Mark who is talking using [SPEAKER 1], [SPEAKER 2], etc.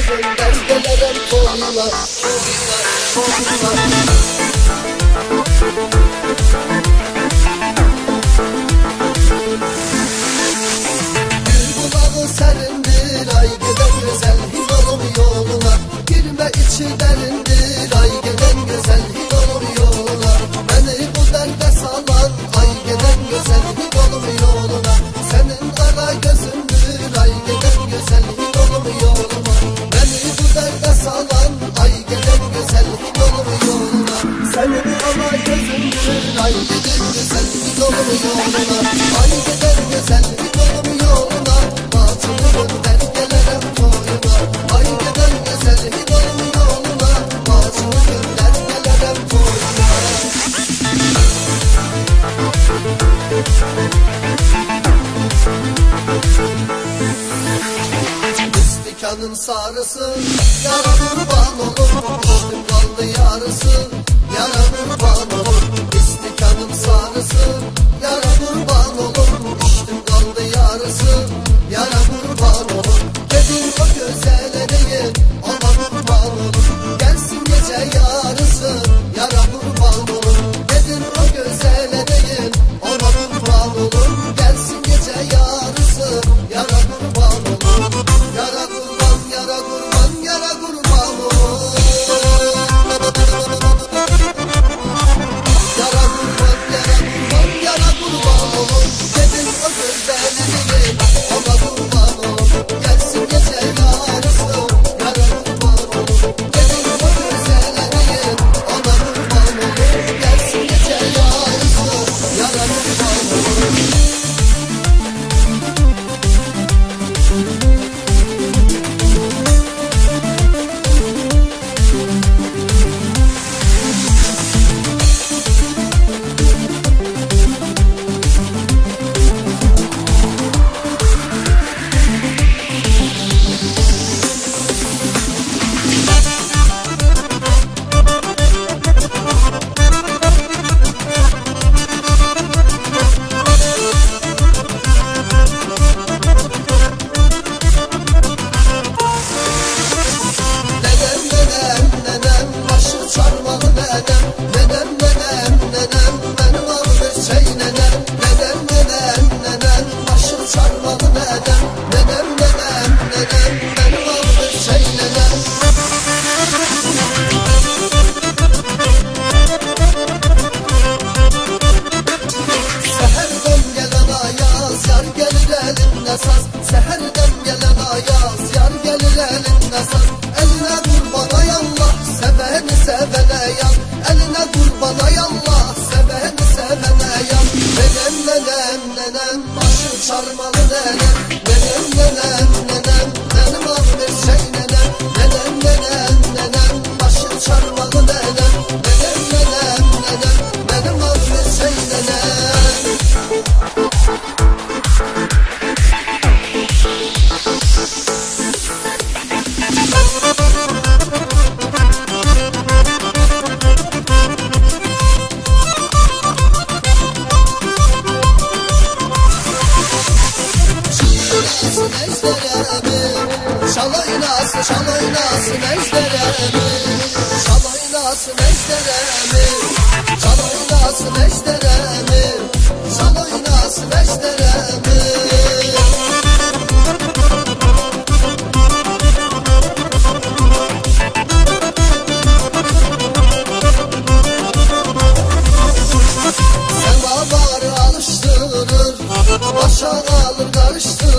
[SPEAKER 1] gönder gelirim toyuna. Gül bulağı serindir ay gelen güzel Hilolum yoluna. Girme içi derindir ay gelen güzel Hilolum yoluna. Beni bu derde salan ay gelen güzel Hilolum yoluna. Senin kara gözündür ay gelen güzel Hilolum yoluna. Beni bu derde salan ay gelen güzel Hilolum yoluna. Senin kara gözündür ay gelen güzel Hilolum yoluna. Ay gelen güzel Hilolum yoluna. Batını gönder gelirim toyuna. Ay gelen güzel Hilolum yoluna. Batını gönder gelirim toyuna. İstikanın sarısı yara kurban olur. İçtim kaldı yarısı yara kurban olur. İstikanın sarısı yara kurban olur. İçtim kaldı yarısı yara kurban olur. Kedin o gözele değil ona kurban olur. Gelsin gece yarısı yara kurban olur. Kedin o gözele değil ona kurban olur. Gelsin gece yarısı yara kurban olur. Yara kurban, yara kurban, yara kurban olur. Yara kurban, yara kurban, yara kurban olur. Kedin o gözlerine değil ona kurban olur. Gelsin gece yarısı yara kurban olur. Kedin o gözlerine değil ona kurban olur. Gelsin gece yarısı yara kurban olur. Seherden gelen ayaz yar gelir elinde saz. Eline kurban ay Allah seveni sevene yan. Eline kurban ay Allah seveni sevene yan. Nenem nenem nenem başı çarmalı nenem. Nenem nenem nenem benim ağır şey nenem. Nenem nenem nenem başı çarmalı nenem. Nenem nenem nenem benim ağır şey nenem. Şal oynasın, şal oynasın ejderemi. Şal oynasın ejderemi. Şal oynasın ejderemi. Şal oynasın ejderemi. Semavarı alıştırır, başa alır karıştırır.